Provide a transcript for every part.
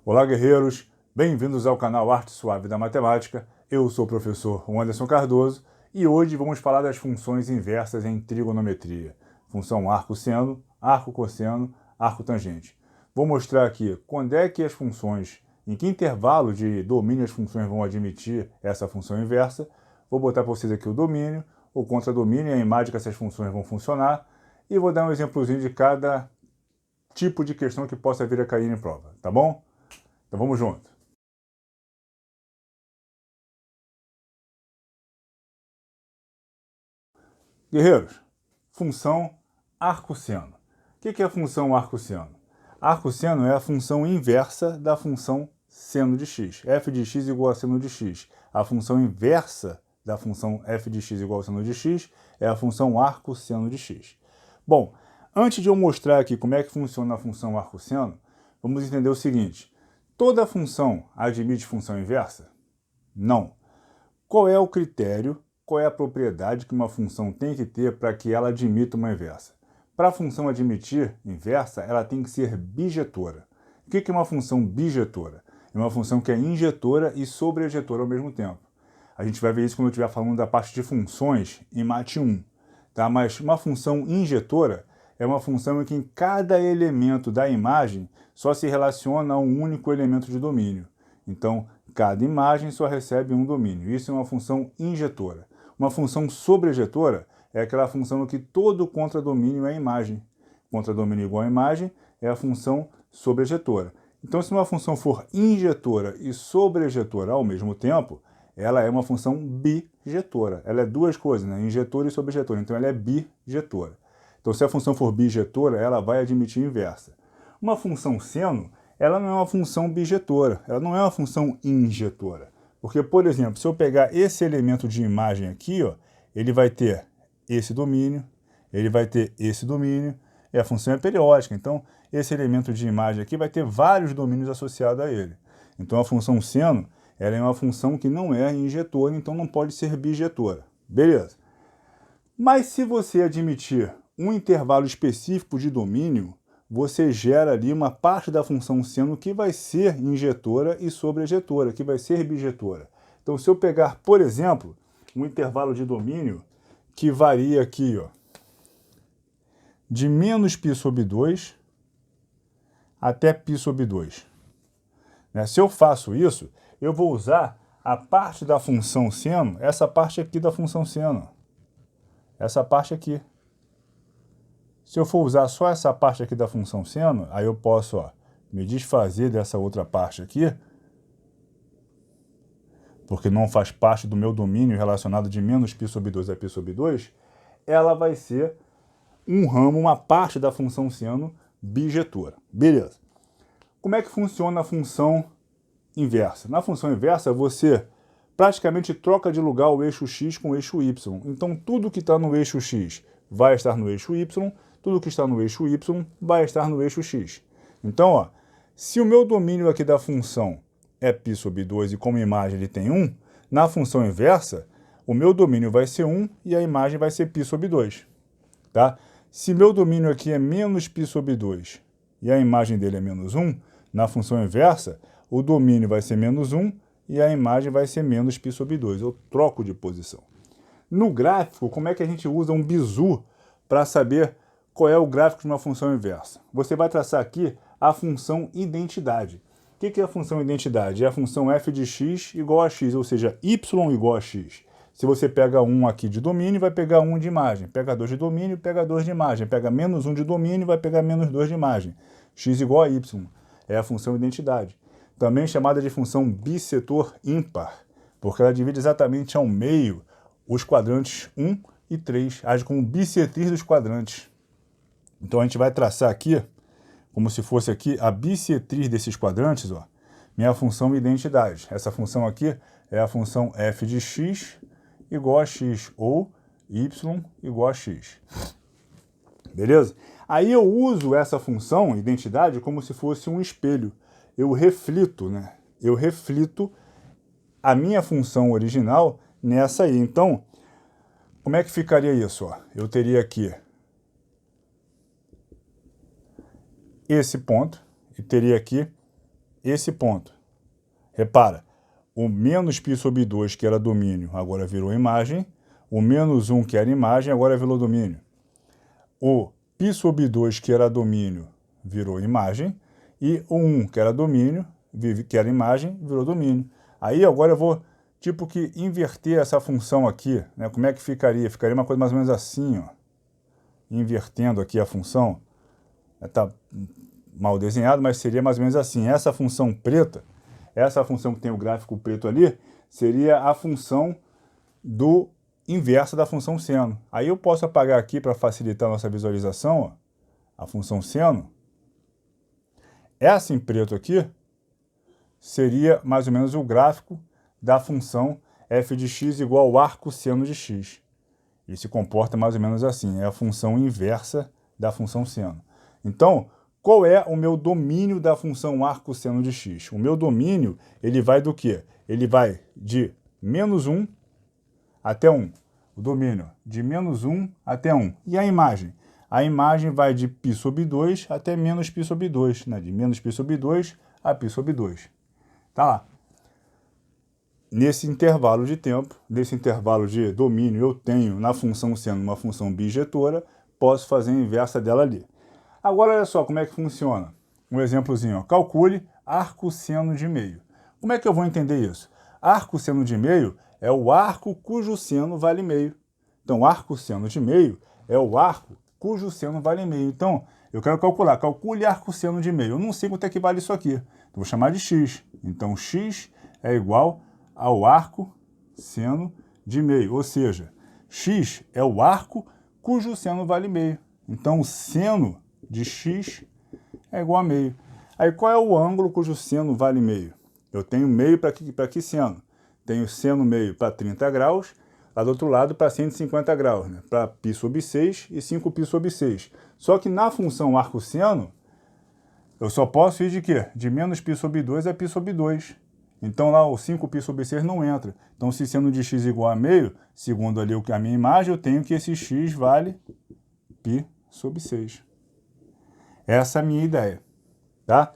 Olá, guerreiros! Bem-vindos ao canal Arte Suave da Matemática. Eu sou o professor Anderson Cardoso e hoje vamos falar das funções inversas em trigonometria. Função arco-seno, arco-cosseno, arco-tangente. Vou mostrar aqui quando é que as funções, em que intervalo de domínio as funções vão admitir essa função inversa. Vou botar para vocês aqui o domínio, o contradomínio e a imagem que essas funções vão funcionar. E vou dar um exemplozinho de cada tipo de questão que possa vir a cair em prova, tá bom? Então vamos junto. Guerreiros, função arcosseno. O que é a função arcosseno? Arcosseno é a função inversa da função seno de x. F de x igual a seno de x. A função inversa da função f de x igual a seno de x é a função arcosseno de x. Bom, antes de eu mostrar aqui como é que funciona a função arcosseno, vamos entender o seguinte. Toda função admite função inversa? Não. Qual é o critério, qual é a propriedade que uma função tem que ter para que ela admita uma inversa? Para a função admitir inversa, ela tem que ser bijetora. O que é uma função bijetora? É uma função que é injetora e sobrejetora ao mesmo tempo. A gente vai ver isso quando eu estiver falando da parte de funções em Mate 1. Tá? Mas uma função injetora é uma função em que cada elemento da imagem só se relaciona a um único elemento de domínio. Então, cada imagem só recebe um domínio. Isso é uma função injetora. Uma função sobrejetora é aquela função em que todo contradomínio é imagem. Contradomínio igual a imagem é a função sobrejetora. Então, se uma função for injetora e sobrejetora ao mesmo tempo, ela é uma função bijetora. Ela é duas coisas, né? Injetora e sobrejetora. Então, ela é bijetora. Então, se a função for bijetora, ela vai admitir inversa. Uma função seno, ela não é uma função bijetora, ela não é uma função injetora. Porque, por exemplo, se eu pegar esse elemento de imagem aqui, ó, ele vai ter esse domínio, ele vai ter esse domínio, e a função é periódica. Então, esse elemento de imagem aqui vai ter vários domínios associados a ele. Então, a função seno, ela é uma função que não é injetora, então não pode ser bijetora. Beleza. Mas se você admitir um intervalo específico de domínio, você gera ali uma parte da função seno que vai ser injetora e sobrejetora, que vai ser bijetora. Então, se eu pegar, por exemplo, um intervalo de domínio que varia aqui, ó, de menos π sobre 2 até π sobre 2. Né? Se eu faço isso, eu vou usar a parte da função seno, essa parte aqui da função seno, essa parte aqui. Se eu for usar só essa parte aqui da função seno, aí eu posso, ó, me desfazer dessa outra parte aqui, porque não faz parte do meu domínio relacionado de menos π sobre 2 a π sobre 2, ela vai ser um ramo, uma parte da função seno bijetora. Beleza. Como é que funciona a função inversa? Na função inversa, você praticamente troca de lugar o eixo x com o eixo y. Então, tudo que está no eixo x vai estar no eixo y, tudo que está no eixo y vai estar no eixo x. Então, ó, se o meu domínio aqui da função é π sobre 2 e como imagem ele tem 1, na função inversa, o meu domínio vai ser 1 e a imagem vai ser π sobre 2. Tá? Se meu domínio aqui é menos π sobre 2 e a imagem dele é menos 1, na função inversa, o domínio vai ser menos 1 e a imagem vai ser menos π sobre 2. Eu troco de posição. No gráfico, como é que a gente usa um bizu para saber qual é o gráfico de uma função inversa? Você vai traçar aqui a função identidade. O que é a função identidade? É a função f de x igual a x, ou seja, y igual a x. Se você pega 1 aqui de domínio, vai pegar 1 de imagem. Pega 2 de domínio, pega 2 de imagem. Pega menos 1 de domínio, vai pegar menos 2 de imagem. X igual a y. É a função identidade. Também chamada de função bissetor ímpar, porque ela divide exatamente ao meio os quadrantes 1 e 3. Age como bissetriz dos quadrantes. Então a gente vai traçar aqui, como se fosse aqui a bissetriz desses quadrantes, ó, minha função identidade. Essa função aqui é a função f de x igual a x, ou y igual a x. Beleza? Aí eu uso essa função identidade como se fosse um espelho. Eu reflito, né? Eu reflito a minha função original nessa aí. Então, como é que ficaria isso? Ó? Eu teria aqui esse ponto e teria aqui esse ponto. Repara, o menos π sobre 2, que era domínio, agora virou imagem. O menos 1, que era imagem, agora virou domínio. O π sobre 2, que era domínio, virou imagem. E o 1, que era domínio, que era imagem, virou domínio. Aí agora eu vou, tipo que, inverter essa função aqui, né? Como é que ficaria? Ficaria uma coisa mais ou menos assim, ó. Invertendo aqui a função. Está mal desenhado, mas seria mais ou menos assim. Essa função preta, essa função que tem o gráfico preto ali, seria a função do inversa da função seno. Aí eu posso apagar aqui para facilitar a nossa visualização, ó, a função seno. Essa em preto aqui seria mais ou menos o gráfico da função f de x igual ao arco seno de x. Ele se comporta mais ou menos assim, é a função inversa da função seno. Então, qual é o meu domínio da função arco seno de x? O meu domínio, ele vai do quê? Ele vai de menos 1 até 1. O domínio de menos 1 até 1. E a imagem? A imagem vai de π sobre 2 até menos π sobre 2, né? De menos π sobre 2 a π sobre 2. Tá lá. Nesse intervalo de tempo, nesse intervalo de domínio, eu tenho na função seno uma função bijetora, posso fazer a inversa dela ali. Agora, olha só como é que funciona. Um exemplozinho, ó. Calcule arco seno de meio. Como é que eu vou entender isso? Arco seno de meio é o arco cujo seno vale meio. Então, arco seno de meio é o arco cujo seno vale meio. Então, eu quero calcular. Calcule arco seno de meio. Eu não sei quanto é que vale isso aqui. Então, vou chamar de x. Então, x é igual ao arco seno de meio. Ou seja, x é o arco cujo seno vale meio. Então, o seno de x é igual a meio. Aí, qual é o ângulo cujo seno vale meio? Eu tenho meio para que seno? Tenho seno meio para 30 graus, lá do outro lado para 150 graus, né? Para π sobre 6 e 5π sobre 6. Só que na função arco seno, eu só posso ir de quê? De menos π sobre 2 a π sobre 2. Então lá o 5π sobre 6 não entra. Então se seno de x igual a meio, segundo ali a minha imagem, eu tenho que esse x vale π sobre 6. Essa é a minha ideia, tá?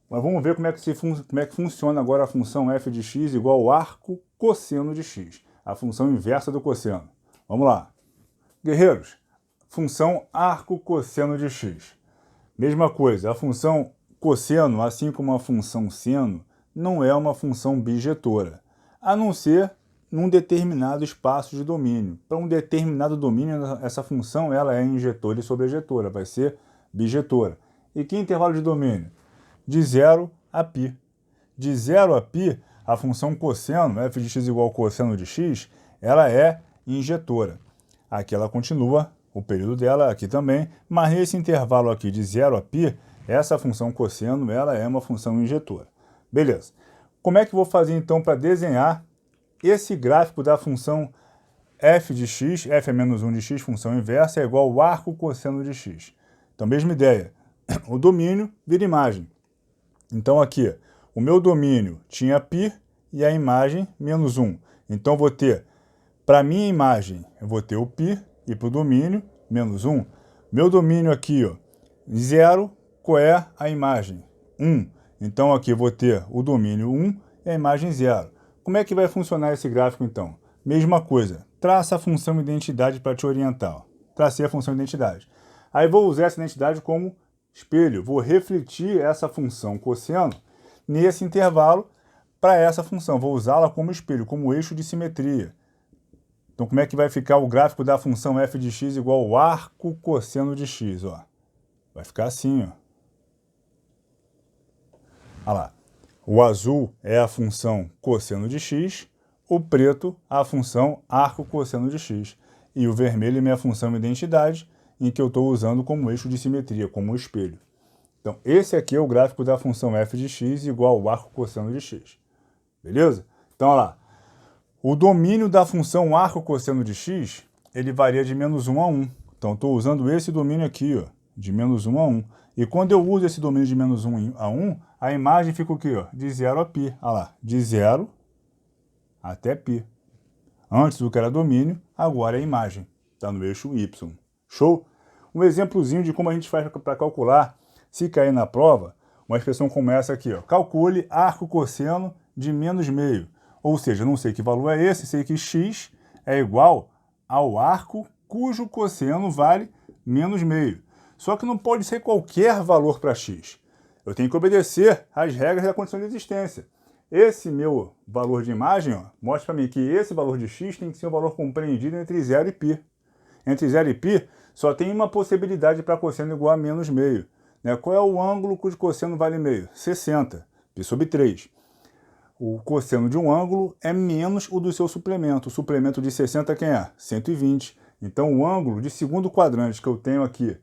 Mas vamos ver como é que funciona agora a função f de x igual ao arco cosseno de x, a função inversa do cosseno. Vamos lá. Guerreiros, função arco cosseno de x. Mesma coisa, a função cosseno, assim como a função seno, não é uma função bijetora, a não ser num determinado espaço de domínio. Para um determinado domínio, essa função ela é injetora e sobrejetora, vai ser bijetora. E que intervalo de domínio? De 0 a π. De 0 a π, a função cosseno, f de x igual ao cosseno de x, ela é injetora. Aqui ela continua, o período dela aqui também, mas nesse intervalo aqui de 0 a π, essa função cosseno ela é uma função injetora. Beleza. Como é que eu vou fazer então para desenhar esse gráfico da função f de x, f é menos 1 de x, função inversa, é igual ao arco cosseno de x. Então, mesma ideia. O domínio vira imagem. Então aqui, o meu domínio tinha π e a imagem menos 1. Então vou ter, para a minha imagem, eu vou ter o π e para o domínio menos 1. Meu domínio aqui, ó, 0, qual é a imagem? 1. Então aqui eu vou ter o domínio 1 e a imagem 0. Como é que vai funcionar esse gráfico então? Mesma coisa, traça a função identidade para te orientar. Ó. Tracei a função identidade. Aí vou usar essa identidade como espelho, vou refletir essa função cosseno nesse intervalo para essa função, vou usá-la como espelho, como eixo de simetria. Então como é que vai ficar o gráfico da função f de x igual ao arco cosseno de x? Ó. Vai ficar assim, ó. Olha lá, o azul é a função cosseno de x, o preto a função arco cosseno de x, e o vermelho é minha função identidade, em que eu estou usando como eixo de simetria, como espelho. Então, esse aqui é o gráfico da função f de x igual ao arco cosseno de x. Beleza? Então, olha lá. O domínio da função arco cosseno de x, ele varia de menos 1 a 1. Então, estou usando esse domínio aqui, ó, de menos 1 a 1. E quando eu uso esse domínio de menos 1 a 1, a imagem fica o quê? Ó? De 0 a π. Olha lá, de 0 até π. Antes o que era domínio, agora é imagem. Está no eixo y. Show? Um exemplozinho de como a gente faz para calcular, se cair na prova, uma expressão como essa aqui, ó. Calcule arco cosseno de menos meio. Ou seja, não sei que valor é esse, sei que x é igual ao arco cujo cosseno vale menos meio. Só que não pode ser qualquer valor para x. Eu tenho que obedecer às regras da condição de existência. Esse meu valor de imagem, ó, mostra para mim que esse valor de x tem que ser um valor compreendido entre 0 e π. Entre 0 e π, só tem uma possibilidade para cosseno igual a menos meio. Né? Qual é o ângulo cujo cosseno vale meio? 60, π sobre 3. O cosseno de um ângulo é menos o do seu suplemento. O suplemento de 60 quem é? 120. Então o ângulo de segundo quadrante que eu tenho aqui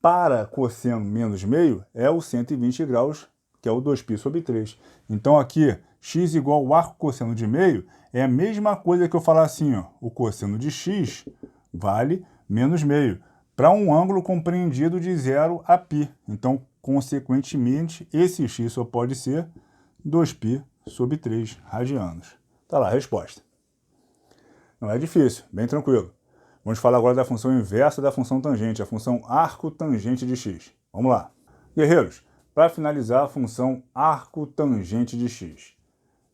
para cosseno menos meio é o 120 graus, que é o 2π sobre 3. Então aqui, x igual ao arco cosseno de meio é a mesma coisa que eu falar assim, ó, o cosseno de x vale menos meio, para um ângulo compreendido de 0 a π. Então, consequentemente, esse x só pode ser 2π sobre 3 radianos. Tá lá a resposta. Não é difícil, bem tranquilo. Vamos falar agora da função inversa da função tangente, a função arco tangente de x. Vamos lá. Guerreiros, para finalizar a função arco tangente de x.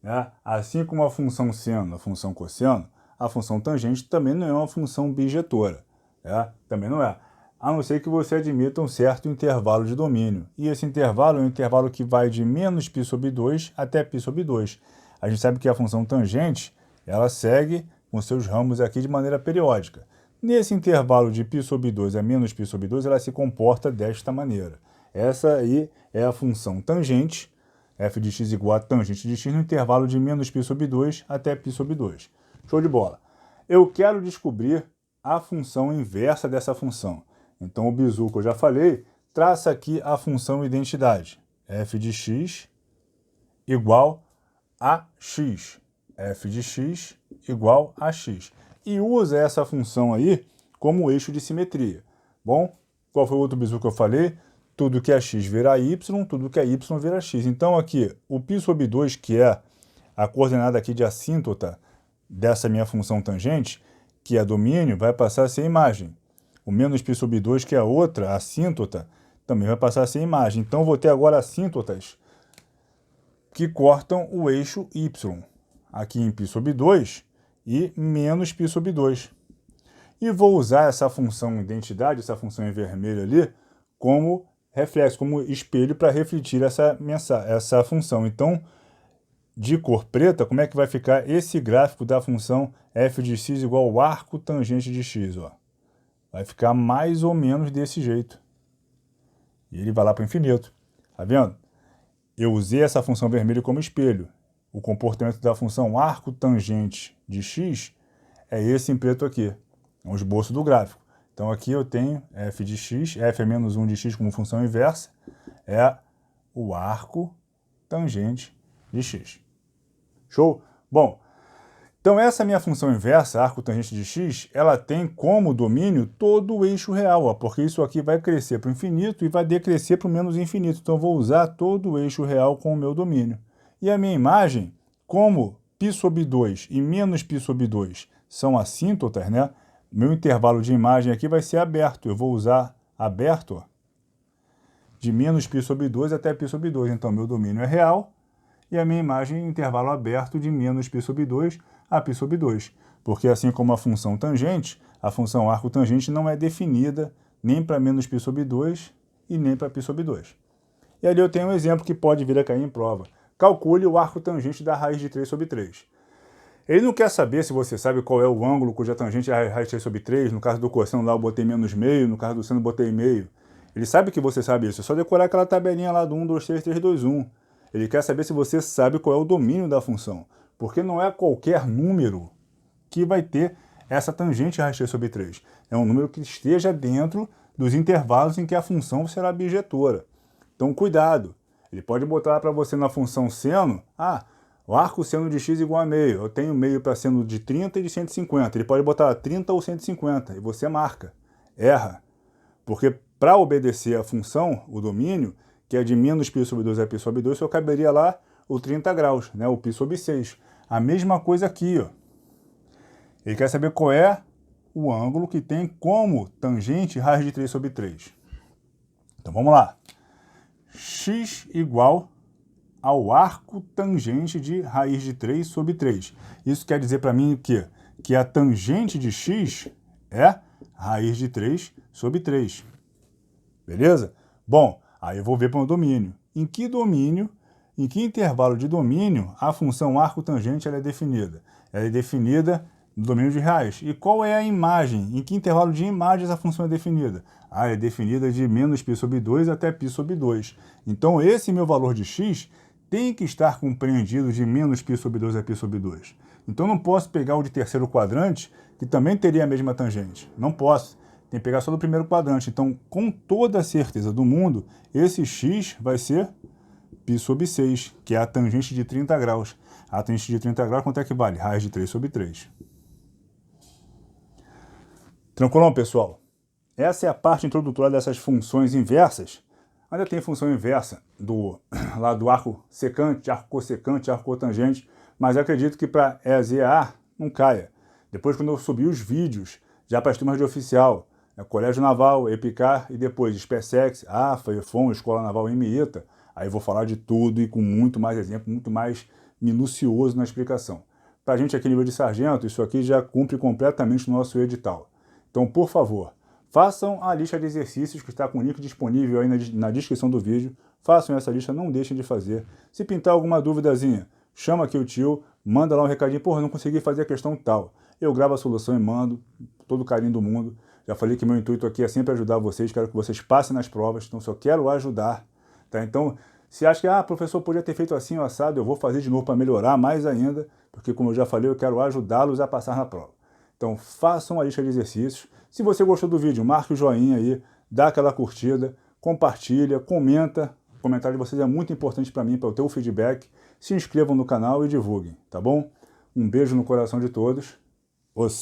Né? Assim como a função seno, a função cosseno, a função tangente também não é uma função bijetora. Né? Também não é. A não ser que você admita um certo intervalo de domínio. E esse intervalo é um intervalo que vai de menos π sobre 2 até π sobre 2. A gente sabe que a função tangente, ela segue com seus ramos aqui de maneira periódica. Nesse intervalo de π sobre 2 a menos π sobre 2, ela se comporta desta maneira. Essa aí é a função tangente, f de x igual a tangente de x no intervalo de menos π sobre 2 até π sobre 2. Show de bola. Eu quero descobrir a função inversa dessa função. Então o bizu que eu já falei, traça aqui a função identidade. F de x igual a x. F de x igual a x. E usa essa função aí como eixo de simetria. Bom, qual foi o outro bizu que eu falei? Tudo que é x vira y, tudo que é y vira x. Então aqui, o π sobre 2, que é a coordenada aqui de assíntota dessa minha função tangente, que é domínio, vai passar a ser imagem. O menos π sobre 2, que é outra assíntota, também vai passar a ser imagem. Então, vou ter agora assíntotas que cortam o eixo y. Aqui em π sobre 2 e menos π sobre 2. E vou usar essa função identidade, essa função em vermelho ali, como reflexo, como espelho para refletir essa função. Então, de cor preta, como é que vai ficar esse gráfico da função f de x igual ao arco tangente de x? Ó? Vai ficar mais ou menos desse jeito. E ele vai lá para o infinito. Tá vendo? Eu usei essa função vermelha como espelho. O comportamento da função arco tangente de x é esse em preto aqui. É um esboço do gráfico. Então aqui eu tenho f de x, f é menos 1 de x como função inversa, é o arco tangente de x. Show? Bom, então essa minha função inversa, arco tangente de x, ela tem como domínio todo o eixo real, ó, porque isso aqui vai crescer para o infinito e vai decrescer para o menos infinito. Então eu vou usar todo o eixo real com o meu domínio. E a minha imagem, como π sobre 2 e menos π sobre 2 são assíntotas, né? Meu intervalo de imagem aqui vai ser aberto. Eu vou usar aberto, ó, de menos π sobre 2 até π sobre 2. Então meu domínio é real. E a minha imagem é intervalo aberto de menos π sobre 2 a π sobre 2. Porque assim como a função tangente, a função arco tangente não é definida nem para menos π sobre 2 e nem para π sobre 2. E ali eu tenho um exemplo que pode vir a cair em prova. Calcule o arco tangente da raiz de 3 sobre 3. Ele não quer saber se você sabe qual é o ângulo cuja tangente é a raiz de 3 sobre 3. No caso do cosseno lá eu botei menos meio, no caso do seno eu botei meio. Ele sabe que você sabe isso, é só decorar aquela tabelinha lá do 1, 2, 3, 3, 2, 1. Ele quer saber se você sabe qual é o domínio da função, porque não é qualquer número que vai ter essa tangente raiz de 3 sobre 3. É um número que esteja dentro dos intervalos em que a função será bijetora. Então, cuidado. Ele pode botar para você na função seno, o arco seno de x igual a meio. Eu tenho meio para seno de 30 e de 150. Ele pode botar 30 ou 150 e você marca. Erra. Porque para obedecer a função, o domínio, que é de menos π sobre 2 a π sobre 2, só caberia lá o 30 graus, né? O π sobre 6. A mesma coisa aqui, ó. Ele quer saber qual é o ângulo que tem como tangente raiz de 3 sobre 3. Então vamos lá. x igual ao arco tangente de raiz de 3 sobre 3. Isso quer dizer para mim o quê? Que a tangente de x é raiz de 3 sobre 3. Beleza? Bom, aí eu vou ver para o domínio. Em que intervalo de domínio a função arco tangente ela é definida? Ela é definida no domínio de raiz. E qual é a imagem? Em que intervalo de imagens a função é definida? É definida de menos π sobre 2 até π sobre 2. Então esse meu valor de x tem que estar compreendido de menos π sobre 2 a π sobre 2. Então não posso pegar o de terceiro quadrante, que também teria a mesma tangente. Não posso. Tem que pegar só do primeiro quadrante. Então, com toda a certeza do mundo, esse x vai ser π sobre 6, que é a tangente de 30 graus. A tangente de 30 graus, quanto é que vale? Raiz de 3 sobre 3. Tranquilão, pessoal? Essa é a parte introdutória dessas funções inversas. Ainda tem função inversa lá do arco secante, arco cossecante, arco cotangente, mas eu acredito que para EAS e EA não caia. Depois, quando eu subir os vídeos, já para as turmas de oficial, Colégio Naval, EPICAR e depois SpaceX, AFA, EFON, Escola Naval e MEITA, aí eu vou falar de tudo e com muito mais exemplo, muito mais minucioso na explicação. Para a gente aqui nível de sargento, isso aqui já cumpre completamente o nosso edital. Então, por favor, façam a lista de exercícios que está com o link disponível aí na descrição do vídeo. Façam essa lista, não deixem de fazer. Se pintar alguma duvidazinha, chama aqui o tio, manda lá um recadinho, porra, não consegui fazer a questão tal. Eu gravo a solução e mando, todo o carinho do mundo. Já falei que meu intuito aqui é sempre ajudar vocês, quero que vocês passem nas provas, então só quero ajudar. Tá? Então, se acha que, professor, podia ter feito assim o assado, eu vou fazer de novo para melhorar mais ainda, porque como eu já falei, eu quero ajudá-los a passar na prova. Então, façam a lista de exercícios. Se você gostou do vídeo, marque o joinha aí, dá aquela curtida, compartilha, comenta. O comentário de vocês é muito importante para mim, para eu ter o feedback. Se inscrevam no canal e divulguem, tá bom? Um beijo no coração de todos. Os